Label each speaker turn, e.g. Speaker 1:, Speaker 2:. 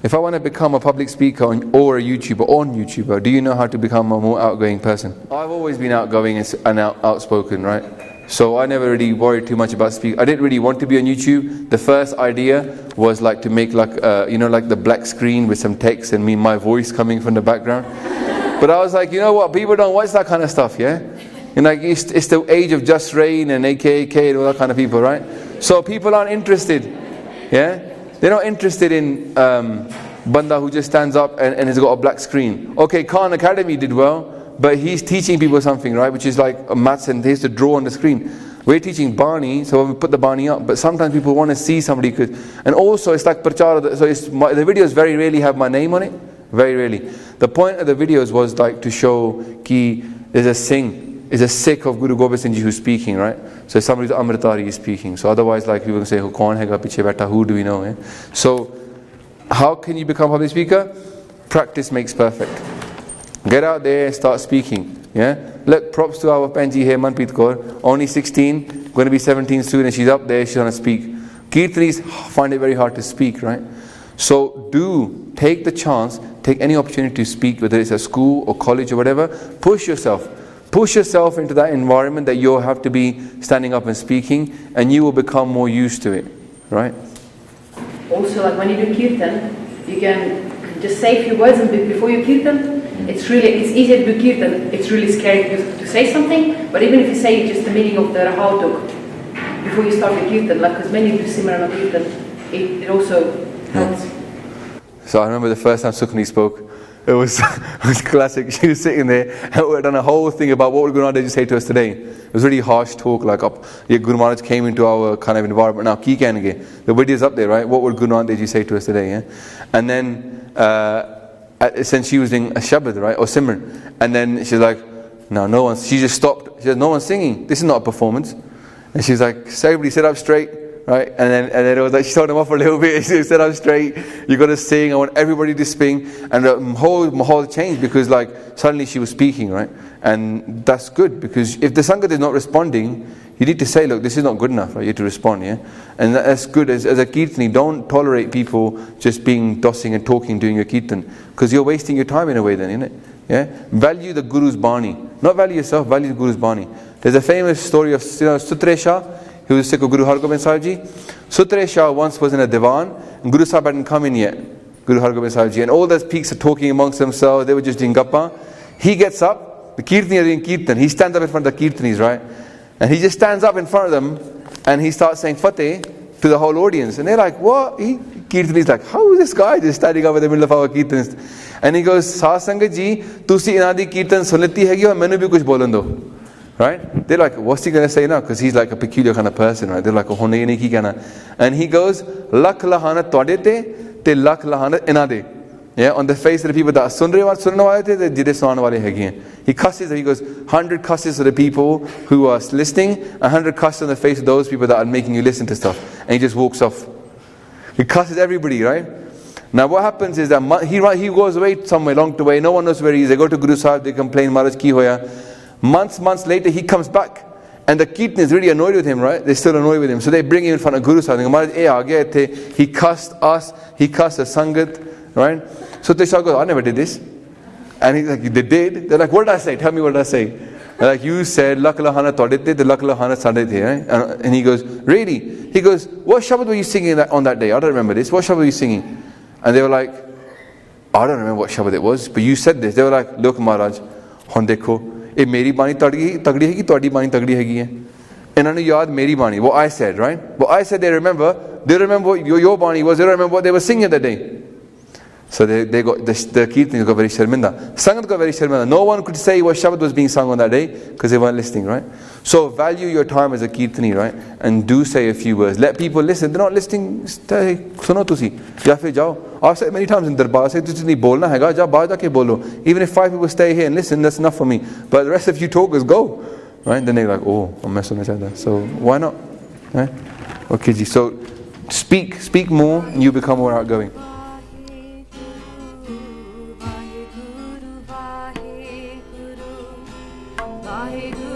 Speaker 1: If I want to become a public speaker or a YouTuber, do you know how to become a more outgoing person? I've always been outgoing and outspoken, right? So I never really worried too much about speaking. I didn't really want to be on YouTube. The first idea was like to make like like the black screen with some text and my voice coming from the background. But I was like, you know what? People don't watch that kind of stuff, yeah? And like it's the age of Just Rain and AKAK and all that kind of people, right? So people aren't interested, yeah? They're not interested in Banda who just stands up and has got a black screen. Okay, Khan Academy did well, but he's teaching people something, right? Which is like maths, and they have to draw on the screen. We're teaching Bani, so we put the Bani up. But sometimes people want to see somebody and also it's like Prachara. So the videos very rarely have my name on it. Very rarely. The point of the videos was like to show ki there's a Sikh of Guru Gobind Singh Ji who's speaking, right? So somebody's Amritari is speaking. So otherwise, like people can say, "Kaun hai piche baitha? Who do we know?" Eh? So how can you become a public speaker? Practice makes perfect. Get out there and start speaking. Yeah. Look, props to our Penji here, Manpreet Kaur. Only 16, going to be 17 soon, and she's up there. She's going to speak. Kirtanis find it very hard to speak, right? So do take the chance, take any opportunity to speak, whether it's at school or college or whatever. Push yourself. Push yourself into that environment that you'll have to be standing up and speaking, and you will become more used to it, right?
Speaker 2: Also, like when you do kirtan, you can just say a few words and before you kirtan. It's easier to do kirtan. It's really scary to say something, but even if you say just the meaning of the Rahautuk before you start the kirtan, like because many do Simran on kirtan, it also helps.
Speaker 1: So I remember the first time Sukhni spoke. It was classic. She was sitting there and we had done a whole thing about what would Guru Nanak Dev Ji say to us today. It was really harsh talk, like Guru Maharaj came into our kind of environment. Now, ki kehnge? The video's up there, right? What would Guru Nanak Dev Ji say to us today? Yeah? And then, since she was doing a Shabad, right, or Simran, and then she's like, no one's. She just stopped. She said, no one's singing. This is not a performance. And she's like, so everybody sit up straight. Right, and then it was like she told him off a little bit. She said, "I'm straight. You got to sing. I want everybody to sing." And the whole changed because like suddenly she was speaking, right? And that's good because if the Sangat is not responding, you need to say, "Look, this is not good enough." Right? You have to respond, yeah. And that's good as a kirtani. Don't tolerate people just being dossing and talking during your kirtan because you're wasting your time in a way. Then, isn't it? Yeah. Value the Guru's Bani, not value yourself. Value the Guru's Bani. There's a famous story of Suthra Shah. He was Sikh of Guru Har Gobind Sahib Ji. Suthra Shah once was in a divan, and Guru Sahib hadn't come in yet, Guru Har Gobind Sahib Ji. And all those peaks are talking amongst themselves, they were just doing gappa. He gets up, the Kirtani are doing Kirtan. He stands up in front of the Kirtanis, right? And he just stands up in front of them, and he starts saying Fateh to the whole audience. And they're like, what? Kirtani's like, how is this guy just standing up in the middle of our Kirtans? And he goes, Sah Sangat Ji, tusi inadi Kirtan sunati hegi aur mainu bhi kuch bolan do. Right? They're like, what's he going to say now? Because he's like a peculiar kind of person, right? They're like, and he goes, Lak lahana twadete, te lak lahana inade. Yeah, on the face of the people that are sunne wale the, they jide sunan wale hegi. He cusses, he goes, 100 cusses for the people who are listening, 100 cusses on the face of those people that are making you listen to stuff. And he just walks off. He cusses everybody, right? Now what happens is that he goes away somewhere long way, no one knows where he is. They go to Guru Sahib, they complain, Maharaj ki hoya. Months later, he comes back, and the Kirtan is really annoyed with him, right? They're still annoyed with him. So they bring him in front of Guru Sahib. He cussed us, he cussed the Sangat, right? So they goes, I never did this. And he's like, they did? They're like, what did I say? Tell me what did I say? They're like, you said, Lak lahana twadete, the Lak lahana sadete, right? And he goes, really? He goes, what Shabad were you singing on that day? I don't remember this. What Shabad were you singing? And they were like, I don't remember what Shabad it was, but you said this. They were like, look Maharaj, hon dekho. ਇਹ ਮੇਰੀ ਬਾਣੀ ਤਗੜੀ ਹੈਗੀ ਤੁਹਾਡੀ ਬਾਣੀ ਤਗੜੀ ਹੈਗੀ ਹੈ ਇਹਨਾਂ ਨੂੰ ਯਾਦ ਮੇਰੀ ਬਾਣੀ what I said, right? What I said, they remember what your Bani was, they don't remember what they were singing that day. So they got the Kirtan got very sharminda. Sangat got very sharminda. No one could say what Shabad was being sung on that day because they weren't listening, right? So value your time as a Kirtani, right? And do say a few words. Let people listen. They're not listening. Suno tusi. Ya fir jao. I've said many times in Darbar, say tusi nahi bolna hai ga, ja baad jaake bolo. Even if 5 people stay here and listen, that's enough for me. But the rest of you talkers go, right? Then they're like, oh, I'm messing with that. So why not? Right? Okay, ji. So speak more, and you become more outgoing.
Speaker 3: Waheguru